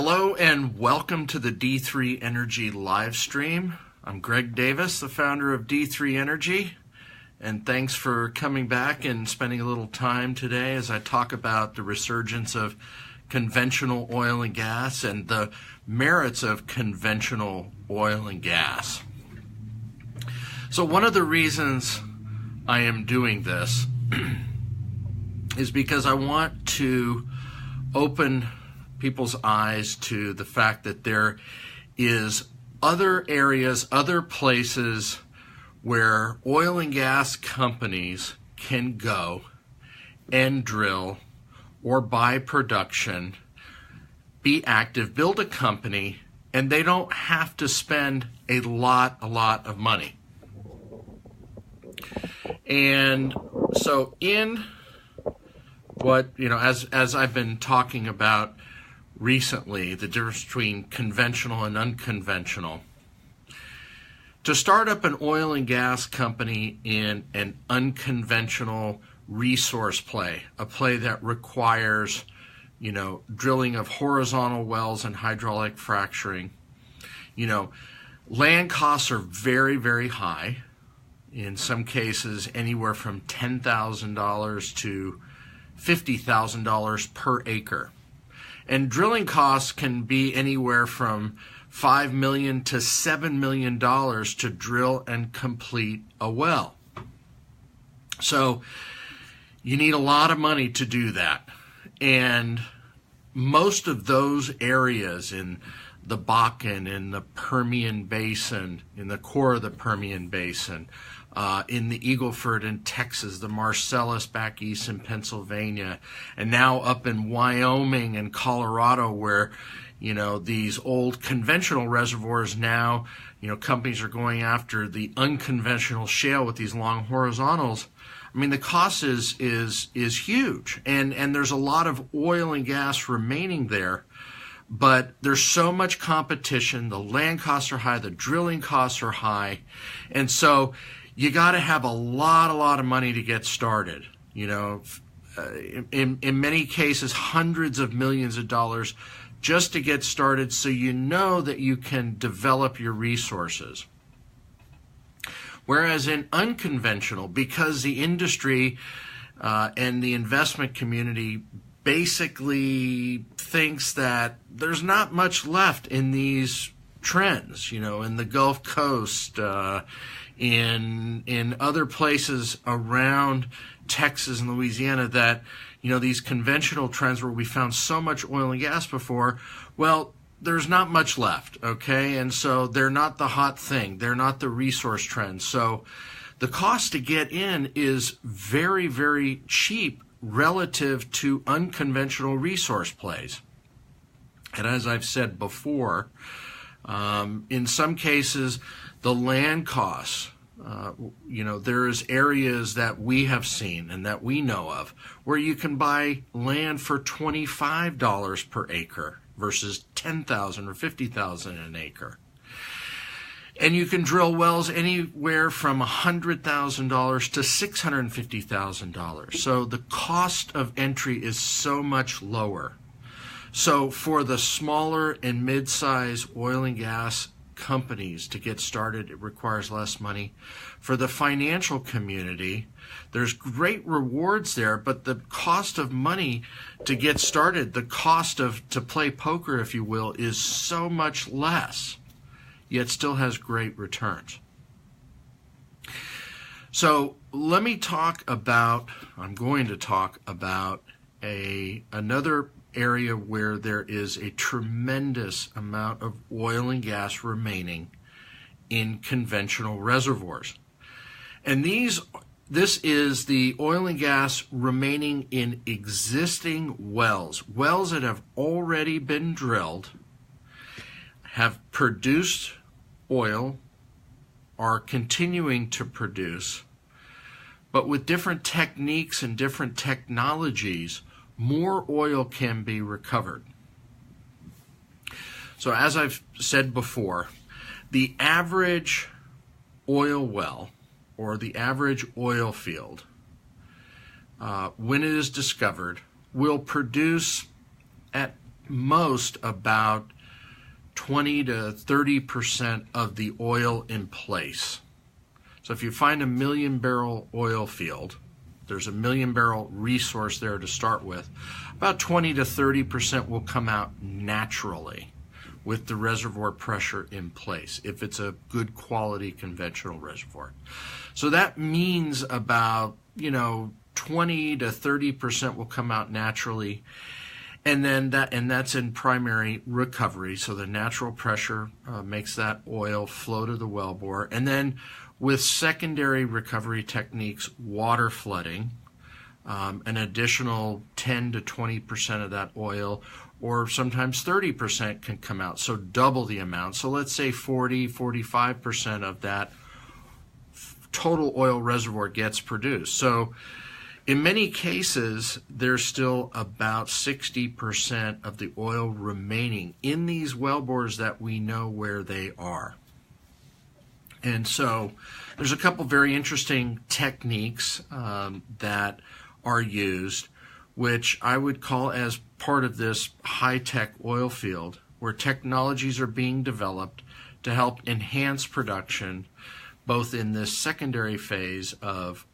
Hello and welcome to the D3 Energy live stream. I'm Greg Davis, the founder of D3 Energy, and thanks for coming back and spending a little time today as I talk about the resurgence of conventional oil and gas and the merits of conventional oil and gas. So one of the reasons I am doing this is because I want to open people's eyes to the fact that there is other areas, other places where oil and gas companies can go and drill or buy production, be active, build a company, and they don't have to spend a lot of money. And so in what, as I've been talking about recently, the difference between conventional and unconventional. To start up an oil and gas company in an unconventional resource play, a play that requires, drilling of horizontal wells and hydraulic fracturing, land costs are very, very high. In some cases, anywhere from $10,000 to $50,000 per acre. And drilling costs can be anywhere from $5 million to $7 million to drill and complete a well. So you need a lot of money to do that. And most of those areas in the Bakken, in the Permian Basin, in the core of the Permian Basin, in the Eagle Ford in Texas, the Marcellus back east in Pennsylvania, and now up in Wyoming and Colorado where, these old conventional reservoirs now, companies are going after the unconventional shale with these long horizontals. I mean, the cost is huge, and there's a lot of oil and gas remaining there, but there's so much competition. The land costs are high, the drilling costs are high, and so you got to have a lot of money to get started. In many cases, hundreds of millions of dollars just to get started, so you know that you can develop your resources. Whereas in unconventional, because the industry and the investment community basically thinks that there's not much left in these trends, in the Gulf Coast, in other places around Texas and Louisiana, that these conventional trends where we found so much oil and gas before, well, there's not much left, okay? And so they're not the hot thing. They're not the resource trend. So the cost to get in is very, very cheap relative to unconventional resource plays. And as I've said before, in some cases, the land costs, there's areas that we have seen and that we know of where you can buy land for $25 per acre versus $10,000 or $50,000 an acre. And you can drill wells anywhere from $100,000 to $650,000. So the cost of entry is so much lower. So for the smaller and mid-size oil and gas companies to get started, it requires less money. For the financial community, there's great rewards there, but the cost of money to get started, the cost to play poker, if you will, is so much less, yet still has great returns. So I'm going to talk about another area where there is a tremendous amount of oil and gas remaining in conventional reservoirs. And this is the oil and gas remaining in existing wells that have already been drilled, have produced oil, are continuing to produce, but with different techniques and different technologies, more oil can be recovered. So as I've said before, the average oil well or the average oil field, when it is discovered, will produce at most about 20 to 30% of the oil in place. So if you find a 1 million barrel oil field, there's a 1 million barrel resource there to start with, about 20 to 30% will come out naturally with the reservoir pressure in place, if it's a good quality conventional reservoir. So that means about, 20 to 30% will come out naturally, and then that's in primary recovery. So the natural pressure makes that oil flow to the wellbore, and then with secondary recovery techniques, water flooding, an additional 10 to 20% of that oil, or sometimes 30% can come out, so double the amount. So let's say 45% of that total oil reservoir gets produced. So in many cases, there's still about 60% of the oil remaining in these wellbores that we know where they are. And so there's a couple very interesting techniques that are used, which I would call as part of this high-tech oil field, where technologies are being developed to help enhance production, both in this secondary phase of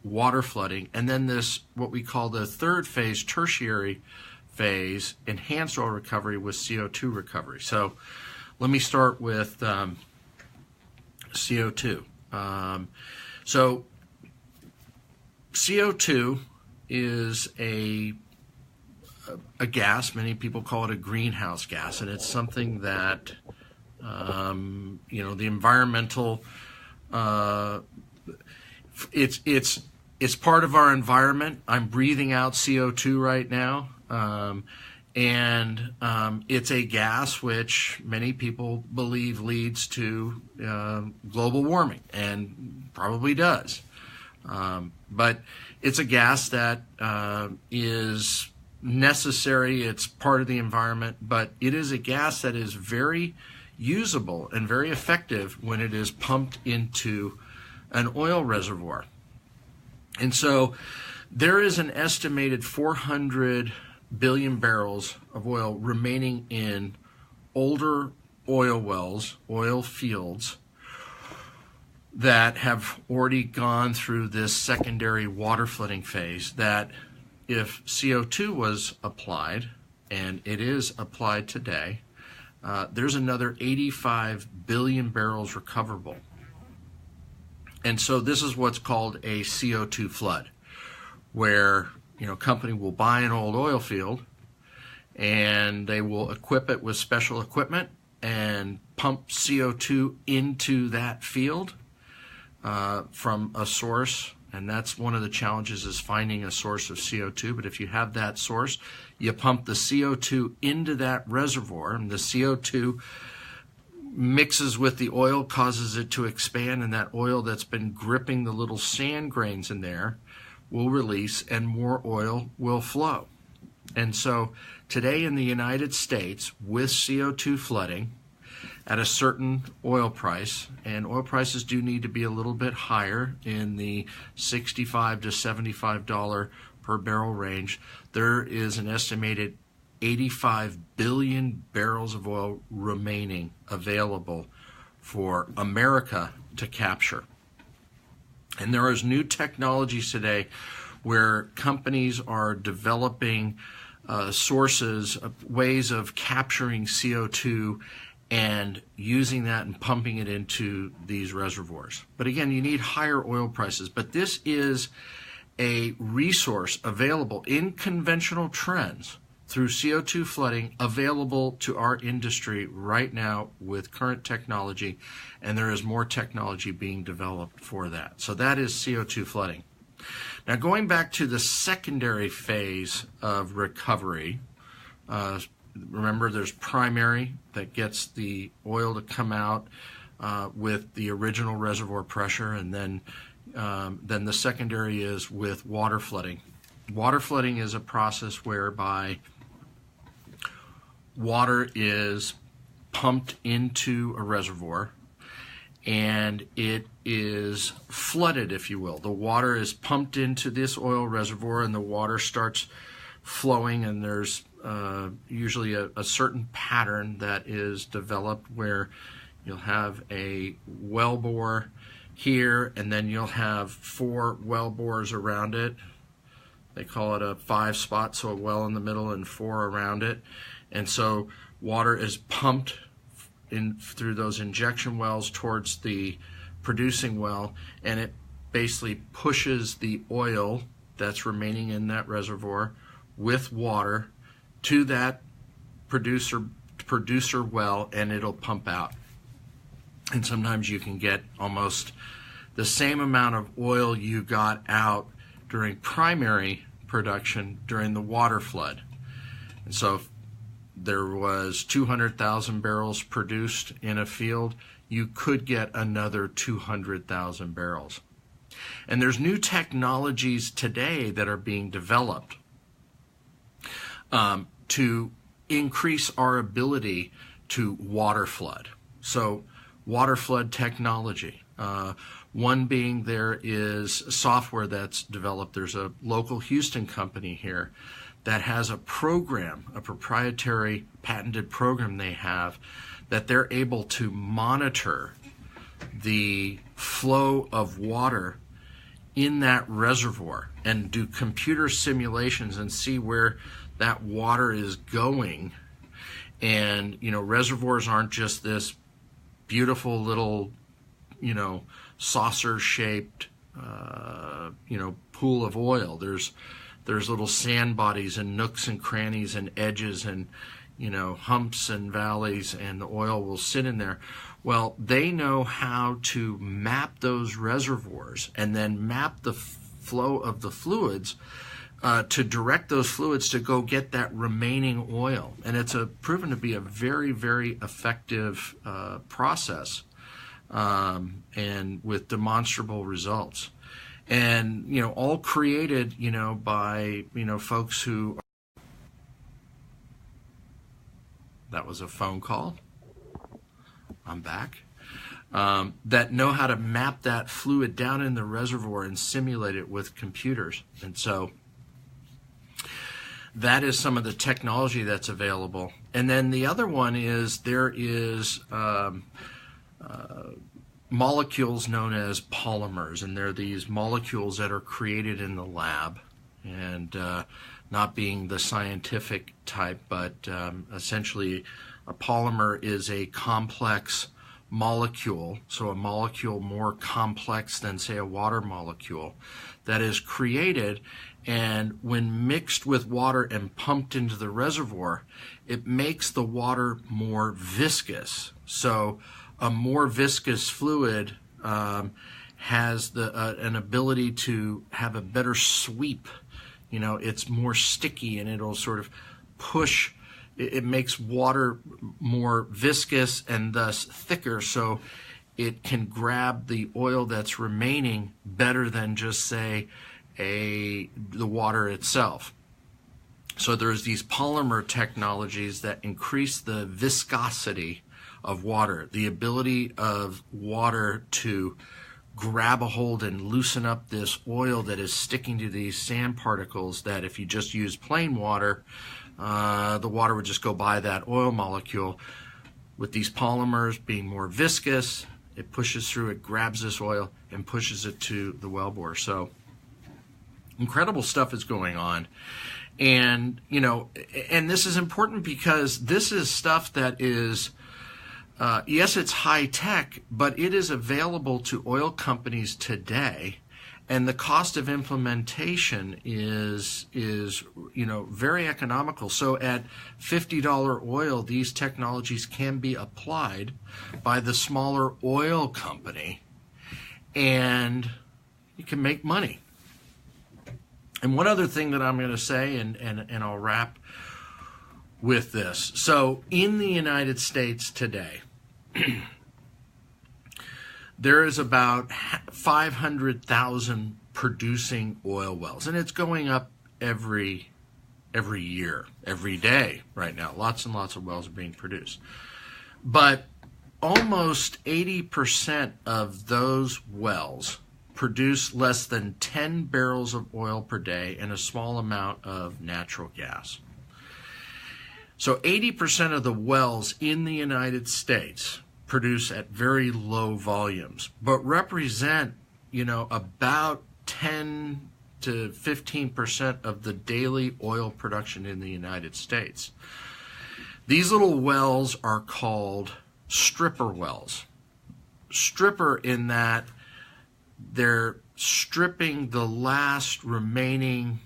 water flooding, and then this, what we call the third phase, tertiary phase, enhanced oil recovery with CO2 recovery. So let me start with CO2. So CO2 is a gas. Many people call it a greenhouse gas, and it's something that the environmental it's part of our environment. I'm breathing out CO2 right now, and it's a gas which many people believe leads to global warming, and probably does. But it's a gas that is necessary. It's part of the environment, but it is a gas that is very usable and very effective when it is pumped into an oil reservoir. And so there is an estimated 400 billion barrels of oil remaining in older oil wells, oil fields, that have already gone through this secondary water flooding phase, that if CO2 was applied, and it is applied today, there's another 85 billion barrels recoverable. And so this is what's called a CO2 flood, where a company will buy an old oil field and they will equip it with special equipment and pump CO2 into that field from a source. And that's one of the challenges, is finding a source of CO2. But if you have that source, you pump the CO2 into that reservoir, and the CO2 mixes with the oil, causes it to expand, and that oil that's been gripping the little sand grains in there will release, and more oil will flow. And so today in the United States, with CO2 flooding at a certain oil price, and oil prices do need to be a little bit higher, in the $65 to $75 per barrel range, there is an estimated 85 billion barrels of oil remaining available for America to capture. And there is new technologies today where companies are developing sources, ways of capturing CO2 and using that and pumping it into these reservoirs. But again, you need higher oil prices. But this is a resource available in conventional trends through CO2 flooding, available to our industry right now with current technology, and there is more technology being developed for that. So that is CO2 flooding. Now, going back to the secondary phase of recovery, remember, there's primary, that gets the oil to come out with the original reservoir pressure, and then the secondary is with water flooding. Water flooding is a process whereby water is pumped into a reservoir and it is flooded, if you will. The water is pumped into this oil reservoir and the water starts flowing, and there's usually a certain pattern that is developed where you'll have a well bore here, and then you'll have 4 well bores around it. They call it a 5 spot, so a well in the middle and 4 around it. And so water is pumped in through those injection wells towards the producing well, and it basically pushes the oil that's remaining in that reservoir with water to that producer well, and it'll pump out. And sometimes you can get almost the same amount of oil you got out during primary production during the water flood. And so if there was 200,000 barrels produced in a field, you could get another 200,000 barrels. And there's new technologies today that are being developed to increase our ability to water flood. So water flood technology. One being, there is software that's developed. There's a local Houston company here that has a program, a proprietary patented program they have, that they're able to monitor the flow of water in that reservoir and do computer simulations and see where that water is going. And, you know, reservoirs aren't just this beautiful little, you know, saucer-shaped, pool of oil. There's little sand bodies and nooks and crannies and edges and, humps and valleys, and the oil will sit in there. Well, they know how to map those reservoirs and then map the flow of the fluids to direct those fluids to go get that remaining oil. And it's proven to be a very, very effective process, and with demonstrable results. And, all created, by, folks who... That was a phone call. I'm back. That know how to map that fluid down in the reservoir and simulate it with computers. And so that is some of the technology that's available. And then the other one is there is molecules known as polymers, and they're these molecules that are created in the lab, and not being the scientific type, but essentially a polymer is a complex molecule, so a molecule more complex than, say, a water molecule, that is created, and when mixed with water and pumped into the reservoir, it makes the water more viscous. So a more viscous fluid has an ability to have a better sweep. It's more sticky, and it'll sort of push. It makes water more viscous and thus thicker, so it can grab the oil that's remaining better than just, say, the water itself. So there's these polymer technologies that increase the viscosity of water, the ability of water to grab a hold and loosen up this oil that is sticking to these sand particles, that if you just use plain water, the water would just go by that oil molecule. With these polymers being more viscous, it pushes through, it grabs this oil and pushes it to the wellbore. So incredible stuff is going on. And, and this is important because this is stuff that is, yes, it's high tech, but it is available to oil companies today, and the cost of implementation is very economical. So at $50 oil, these technologies can be applied by the smaller oil company, and you can make money. And one other thing that I'm going to say, and I'll wrap with this. So in the United States today, there is about 500,000 producing oil wells, and it's going up every year, every day right now. Lots and lots of wells are being produced. But almost 80% of those wells produce less than 10 barrels of oil per day and a small amount of natural gas. So 80% of the wells in the United States produce at very low volumes, but represent, about 10 to 15% of the daily oil production in the United States. These little wells are called stripper wells. Stripper in that they're stripping the last remaining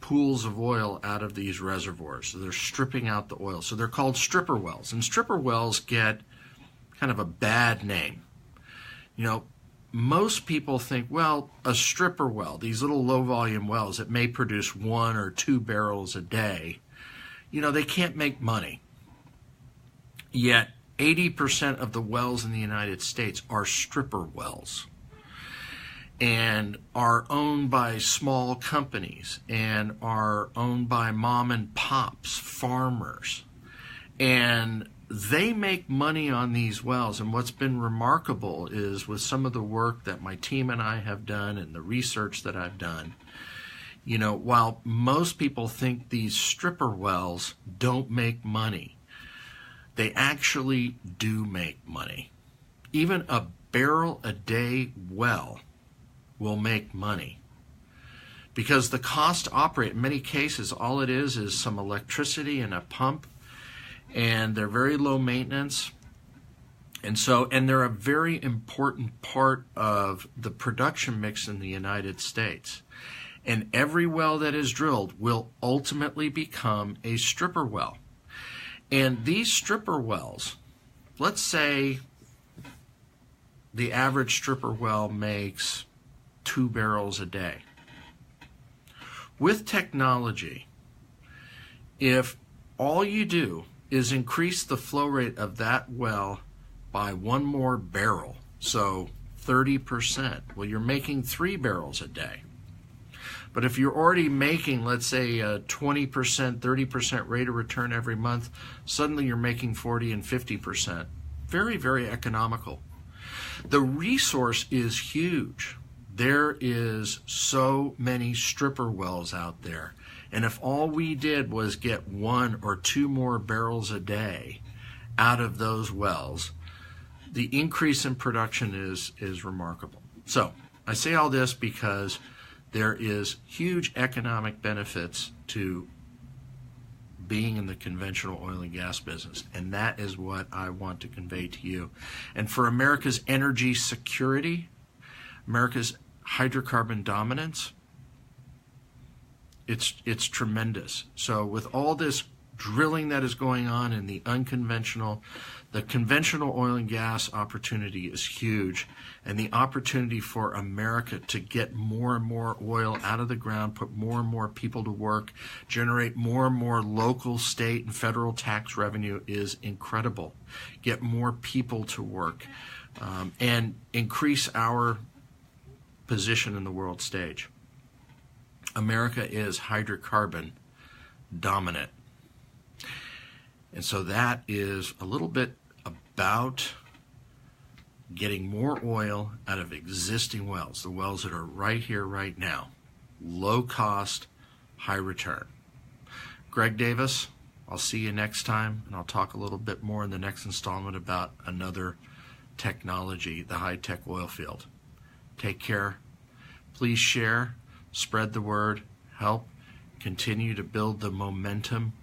pools of oil out of these reservoirs. So they're stripping out the oil. So they're called stripper wells. And stripper wells get kind of a bad name. Most people think, well, a stripper well, these little low volume wells that may produce 1 or 2 barrels a day, they can't make money. Yet 80% of the wells in the United States are stripper wells and are owned by small companies and are owned by mom and pops, farmers. And they make money on these wells. And what's been remarkable is with some of the work that my team and I have done and the research that I've done, while most people think these stripper wells don't make money, they actually do make money. Even a barrel a day well will make money, because the cost to operate, in many cases, all it is some electricity and a pump, and they're very low maintenance. And they're a very important part of the production mix in the United States. And every well that is drilled will ultimately become a stripper well. And these stripper wells, let's say the average stripper well makes 2 barrels a day. With technology, if all you do is increase the flow rate of that well by 1 more barrel, so 30%, well, you're making 3 barrels a day. But if you're already making, let's say, a 20%, 30% rate of return every month, suddenly you're making 40 and 50%. Very, very economical. The resource is huge. There is so many stripper wells out there. And if all we did was get 1 or 2 more barrels a day out of those wells, the increase in production is remarkable. So I say all this because there is huge economic benefits to being in the conventional oil and gas business, and that is what I want to convey to you. And for America's energy security, America's hydrocarbon dominance, it's tremendous. So with all this drilling that is going on in the conventional oil and gas opportunity is huge, and the opportunity for America to get more and more oil out of the ground, put more and more people to work, generate more and more local, state, and federal tax revenue is incredible. Get more people to work, and increase our position in the world stage. America is hydrocarbon dominant. And so that is a little bit about getting more oil out of existing wells, the wells that are right here, right now. Low cost, high return. Greg Davis, I'll see you next time, and I'll talk a little bit more in the next installment about another technology, the high-tech oil field. Take care. Please share, spread the word, help continue to build the momentum,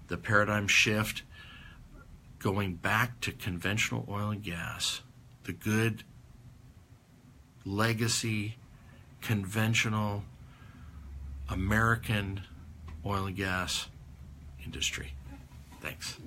the paradigm shift, going back to conventional oil and gas, the good legacy, conventional American oil and gas industry. Thanks.